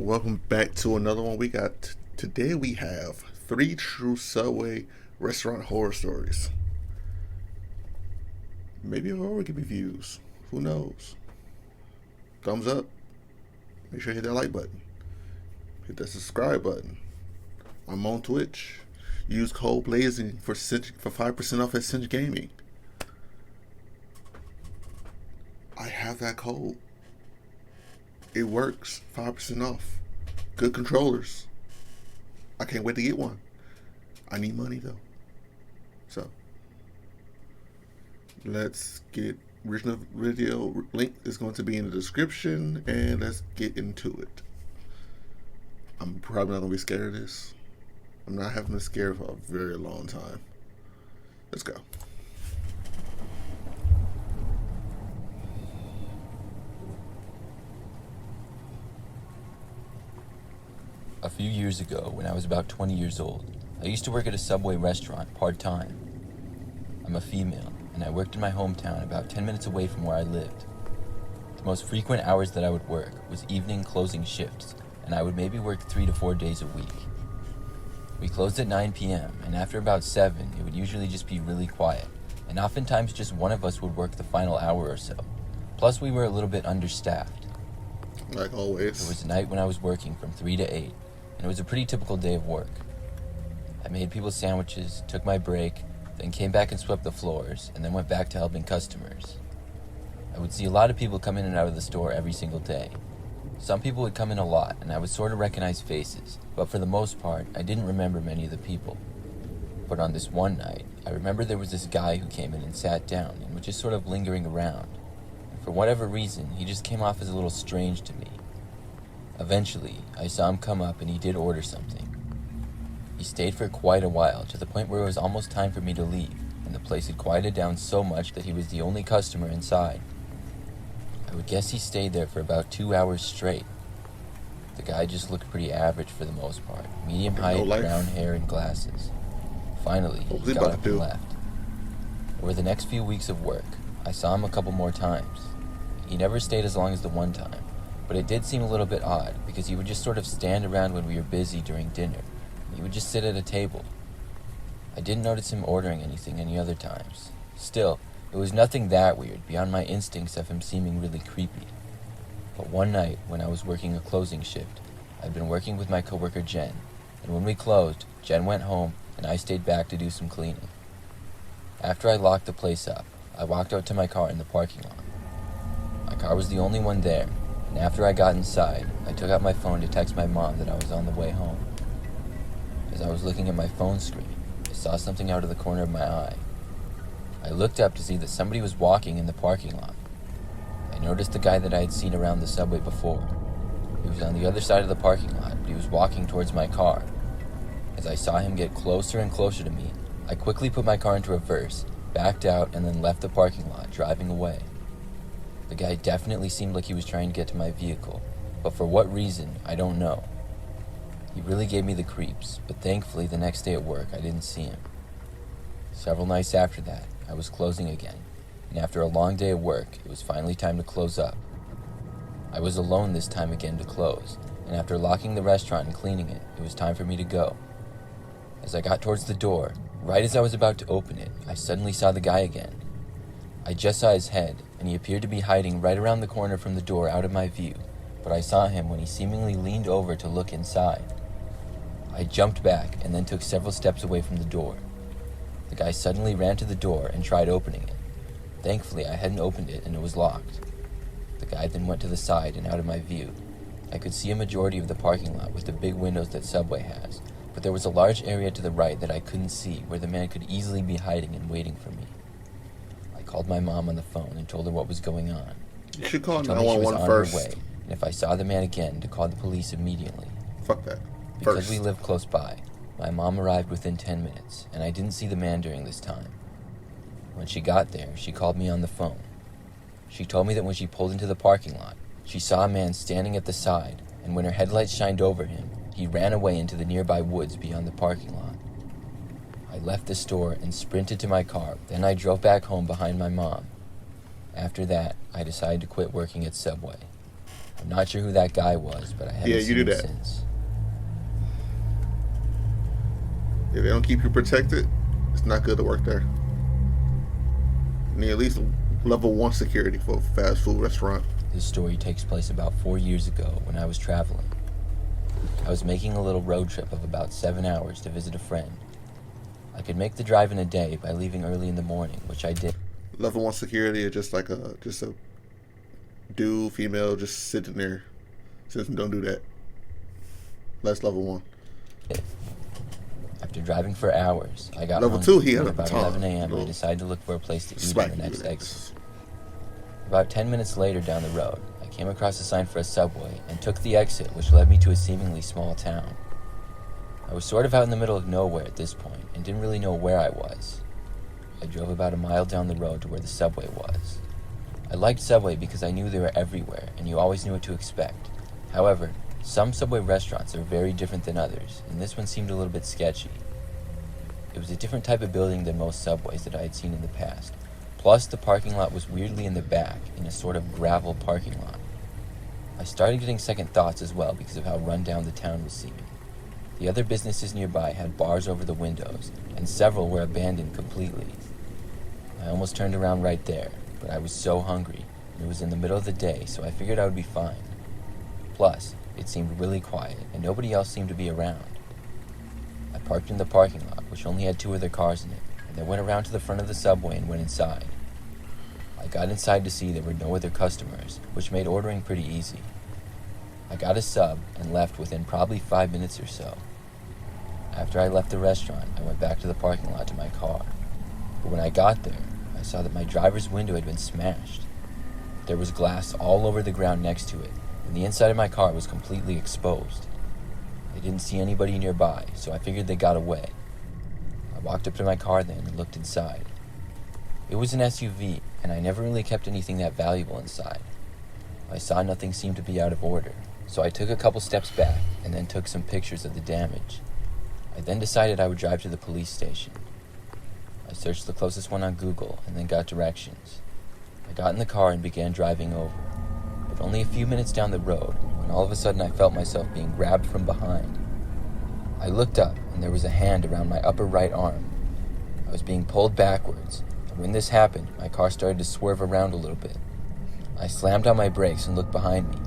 Welcome back to another one. Today we have three true Subway restaurant horror stories. Maybe a horror give me views. Who knows? Thumbs up. Make sure you hit that like button. Hit that subscribe button. I'm on Twitch. Use code Blazing for 5% off at Cinch Gaming. I have that code. It works. 5% off. Good controllers. I can't wait to get one. I need money though. So let's get original video link is going to be in the description, and let's get into it. I'm probably not gonna be scared of this. I'm not having been scared for a very long time. Let's go. A few years ago, when I was about 20 years old, I used to work at a Subway restaurant part-time. I'm a female, and I worked in my hometown about 10 minutes away from where I lived. The most frequent hours that I would work was evening closing shifts, and I would maybe work 3 to 4 days a week. We closed at 9 p.m., and after about 7, it would usually just be really quiet, and oftentimes just one of us would work the final hour or so. Plus, we were a little bit understaffed. Like always. There was a night when I was working from 3 to 8, and it was a pretty typical day of work. I made people sandwiches, took my break, then came back and swept the floors, and then went back to helping customers. I would see a lot of people come in and out of the store every single day. Some people would come in a lot, and I would sort of recognize faces, but for the most part, I didn't remember many of the people. But on this one night, I remember there was this guy who came in and sat down and was just sort of lingering around. And for whatever reason, he just came off as a little strange to me. Eventually, I saw him come up and he did order something. He stayed for quite a while, to the point where it was almost time for me to leave, and the place had quieted down so much that he was the only customer inside. I would guess he stayed there for about 2 hours straight. The guy just looked pretty average for the most part, medium height, brown hair, and glasses. Finally, he got up and left. Over the next few weeks of work, I saw him a couple more times. He never stayed as long as the one time, but it did seem a little bit odd, because he would just sort of stand around when we were busy during dinner. He would just sit at a table. I didn't notice him ordering anything any other times. Still, it was nothing that weird, beyond my instincts of him seeming really creepy. But one night, when I was working a closing shift, I'd been working with my coworker Jen, and when we closed, Jen went home, and I stayed back to do some cleaning. After I locked the place up, I walked out to my car in the parking lot. My car was the only one there, and after I got inside, I took out my phone to text my mom that I was on the way home. As I was looking at my phone screen, I saw something out of the corner of my eye. I looked up to see that somebody was walking in the parking lot. I noticed the guy that I had seen around the Subway before. He was on the other side of the parking lot, but he was walking towards my car. As I saw him get closer and closer to me, I quickly put my car into reverse, backed out, and then left the parking lot, driving away. The guy definitely seemed like he was trying to get to my vehicle, but for what reason, I don't know. He really gave me the creeps, but thankfully the next day at work I didn't see him. Several nights after that, I was closing again, and after a long day of work, it was finally time to close up. I was alone this time again to close, and after locking the restaurant and cleaning it, it was time for me to go. As I got towards the door, right as I was about to open it, I suddenly saw the guy again. I just saw his head, and he appeared to be hiding right around the corner from the door out of my view, but I saw him when he seemingly leaned over to look inside. I jumped back and then took several steps away from the door. The guy suddenly ran to the door and tried opening it. Thankfully, I hadn't opened it and it was locked. The guy then went to the side and out of my view. I could see a majority of the parking lot with the big windows that Subway has, but there was a large area to the right that I couldn't see where the man could easily be hiding and waiting for me. I called my mom on the phone and told her what was going on. You should call She told me she was 911 on first. her way, and if I saw the man again, to call the police immediately. Fuck that. Because First. we lived close by, my mom arrived within 10 minutes, and I didn't see the man during this time. When she got there, she called me on the phone. She told me that when she pulled into the parking lot, she saw a man standing at the side, and when her headlights shined over him, he ran away into the nearby woods beyond the parking lot. I left the store and sprinted to my car, then I drove back home behind my mom. After that, I decided to quit working at Subway. I'm not sure who that guy was, but I haven't Yeah, seen you do him that. since. If they don't keep you protected, it's not good to work there. You need at least level 1 security for a fast food restaurant. This story takes place about 4 years ago when I was traveling. I was making a little road trip of about 7 hours to visit a friend. I could make the drive in a day by leaving early in the morning, which I did. Level 1 security is just like a dude, female, just sitting there. Since don't do that. That's level 1. After driving for hours, I got Level hungry, 2, he had and a about baton. 11 a.m. I Little decided to look for a place to eat smack on the you next with it. exit. About 10 minutes later down the road, I came across a sign for a Subway and took the exit, which led me to a seemingly small town. I was sort of out in the middle of nowhere at this point and didn't really know where I was. I drove about a mile down the road to where the Subway was. I liked Subway because I knew they were everywhere and you always knew what to expect. However, some Subway restaurants are very different than others, and this one seemed a little bit sketchy. It was a different type of building than most Subways that I had seen in the past. Plus, the parking lot was weirdly in the back, in a sort of gravel parking lot. I started getting second thoughts as well because of how run down the town was seeming. The other businesses nearby had bars over the windows, and several were abandoned completely. I almost turned around right there, but I was so hungry, and it was in the middle of the day, so I figured I would be fine. Plus, it seemed really quiet, and nobody else seemed to be around. I parked in the parking lot, which only had 2 other cars in it, and then went around to the front of the Subway and went inside. I got inside to see there were no other customers, which made ordering pretty easy. I got a sub and left within probably 5 minutes or so. After I left the restaurant, I went back to the parking lot to my car. But when I got there, I saw that my driver's window had been smashed. There was glass all over the ground next to it, and the inside of my car was completely exposed. I didn't see anybody nearby, so I figured they got away. I walked up to my car then and looked inside. It was an SUV, and I never really kept anything that valuable inside. I saw nothing seemed to be out of order, so I took a couple steps back and then took some pictures of the damage. I then decided I would drive to the police station. I searched the closest one on Google and then got directions. I got in the car and began driving over. But only a few minutes down the road, when all of a sudden I felt myself being grabbed from behind. I looked up and there was a hand around my upper right arm. I was being pulled backwards, and when this happened, my car started to swerve around a little bit. I slammed on my brakes and looked behind me.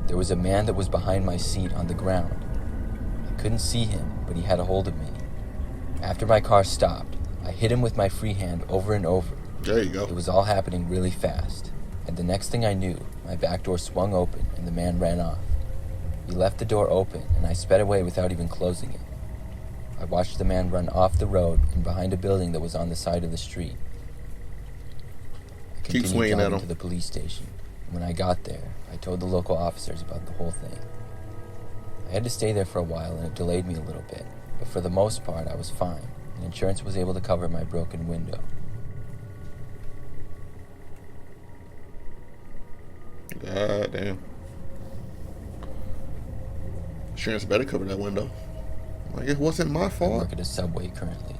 There was a man that was behind my seat on the ground. I couldn't see him, but he had a hold of me. After my car stopped, I hit him with my free hand over and over. There you go. It was all happening really fast, and the next thing I knew, my back door swung open and the man ran off. He left the door open, and I sped away without even closing it. I watched the man run off the road and behind a building that was on the side of the street. I Keep continued swinging at driving him. to the police station, and when I got there, I told the local officers about the whole thing. I had to stay there for a while, and it delayed me a little bit, but for the most part, I was fine, and insurance was able to cover my broken window. God damn. Insurance better cover that window. Like, it wasn't my I fault. work at a Subway currently.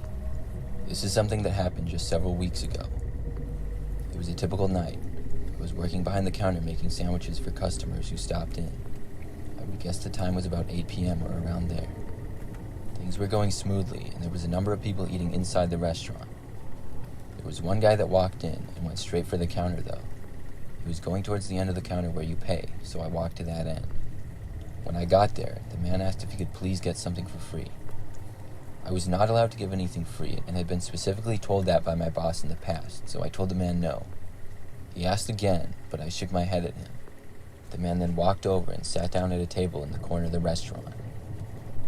This is something that happened just several weeks ago. It was a typical night. I was working behind the counter making sandwiches for customers who stopped in. I would guess the time was about 8 p.m. or around there. Things were going smoothly, and there was a number of people eating inside the restaurant. There was one guy that walked in and went straight for the counter, though. He was going towards the end of the counter where you pay, so I walked to that end. When I got there, the man asked if he could please get something for free. I was not allowed to give anything free and had been specifically told that by my boss in the past, so I told the man no. He asked again, but I shook my head at him. The man then walked over and sat down at a table in the corner of the restaurant.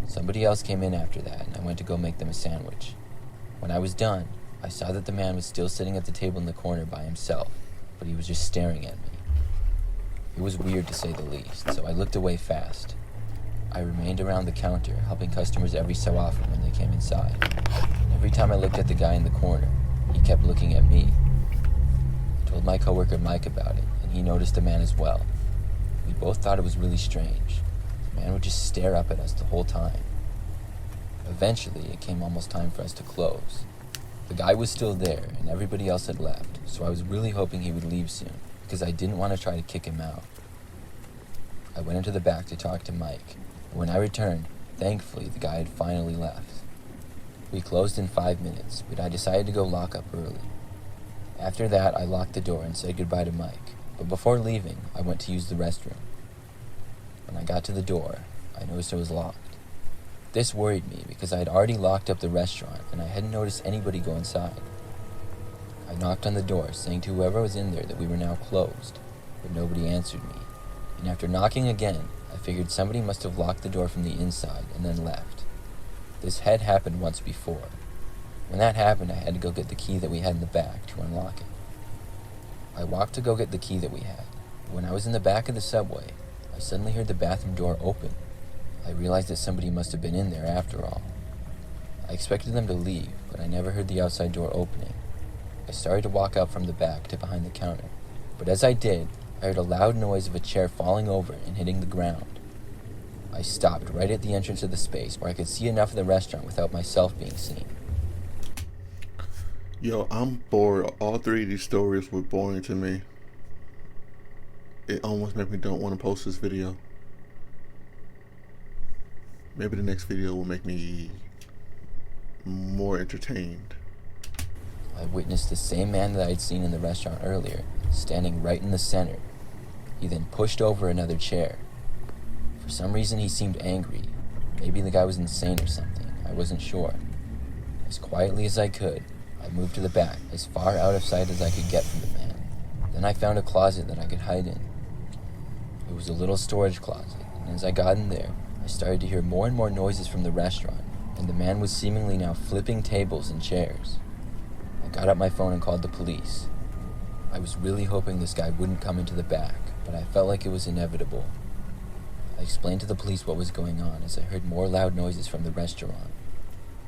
Somebody else came in after that, and I went to go make them a sandwich. When I was done, I saw that the man was still sitting at the table in the corner by himself, but he was just staring at me. It was weird to say the least, so I looked away fast. I remained around the counter, helping customers every so often when they came inside. And every time I looked at the guy in the corner, he kept looking at me. I told my coworker Mike about it, and he noticed the man as well. We both thought it was really strange. The man would just stare up at us the whole time. Eventually, it came almost time for us to close. The guy was still there, and everybody else had left, so I was really hoping he would leave soon, because I didn't want to try to kick him out. I went into the back to talk to Mike, and when I returned, thankfully the guy had finally left. We closed in 5 minutes, but I decided to go lock up early. After that, I locked the door and said goodbye to Mike, but before leaving, I went to use the restroom. When I got to the door, I noticed it was locked. This worried me because I had already locked up the restaurant and I hadn't noticed anybody go inside. I knocked on the door, saying to whoever was in there that we were now closed, but nobody answered me. And after knocking again, I figured somebody must have locked the door from the inside and then left. This had happened once before. When that happened, I had to go get the key that we had in the back to unlock it. I walked to go get the key that we had. When I was in the back of the subway, I suddenly heard the bathroom door open. I realized that somebody must have been in there after all. I expected them to leave, but I never heard the outside door opening. I started to walk out from the back to behind the counter, but as I did, I heard a loud noise of a chair falling over and hitting the ground. I stopped right at the entrance of the space where I could see enough of the restaurant without myself being seen. Yo, I'm bored. All three of these stories were boring to me. It almost made me don't want to post this video. Maybe the next video will make me more entertained. I witnessed the same man that I had seen in the restaurant earlier, standing right in the center. He then pushed over another chair. For some reason he seemed angry. Maybe the guy was insane or something. I wasn't sure. As quietly as I could, I moved to the back, as far out of sight as I could get from the man. Then I found a closet that I could hide in. It was a little storage closet, and as I got in there, I started to hear more and more noises from the restaurant, and the man was seemingly now flipping tables and chairs. I got out my phone and called the police. I was really hoping this guy wouldn't come into the back, but I felt like it was inevitable. I explained to the police what was going on as I heard more loud noises from the restaurant.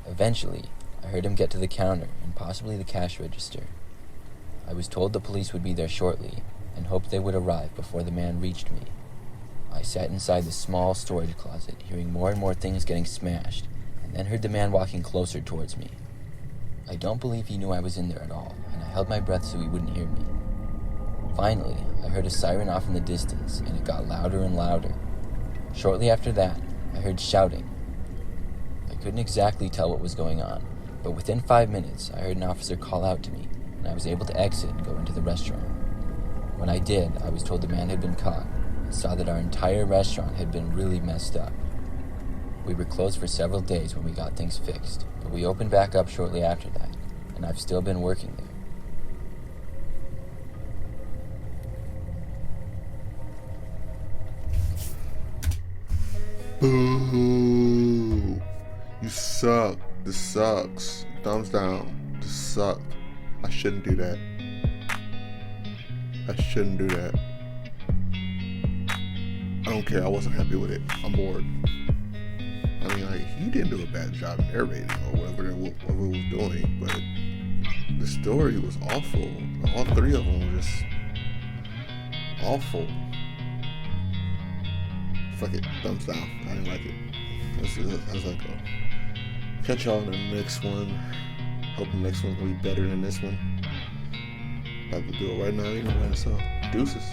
Eventually, I heard him get to the counter and possibly the cash register. I was told the police would be there shortly and hoped they would arrive before the man reached me. I sat inside the small storage closet, hearing more and more things getting smashed, and then heard the man walking closer towards me. I don't believe he knew I was in there at all, and I held my breath so he wouldn't hear me. Finally, I heard a siren off in the distance, and it got louder and louder. Shortly after that, I heard shouting. I couldn't exactly tell what was going on, but within 5 minutes, I heard an officer call out to me, and I was able to exit and go into the restaurant. When I did, I was told the man had been caught, and saw that our entire restaurant had been really messed up. We were closed for several days when we got things fixed, but we opened back up shortly after that, and I've still been working there. Boo! You suck. This sucks. Thumbs down. This sucked. I shouldn't do that. I shouldn't do that. I don't care. I wasn't happy with it. I'm bored. I mean, like, he didn't do a bad job narrating or whatever it was doing, but the story was awful. All three of them were just awful. Fuck it. Thumbs down. I didn't like it. How's that go? Catch y'all in the next one. Hope the next one will be better than this one. About to do it right now anyway, so deuces.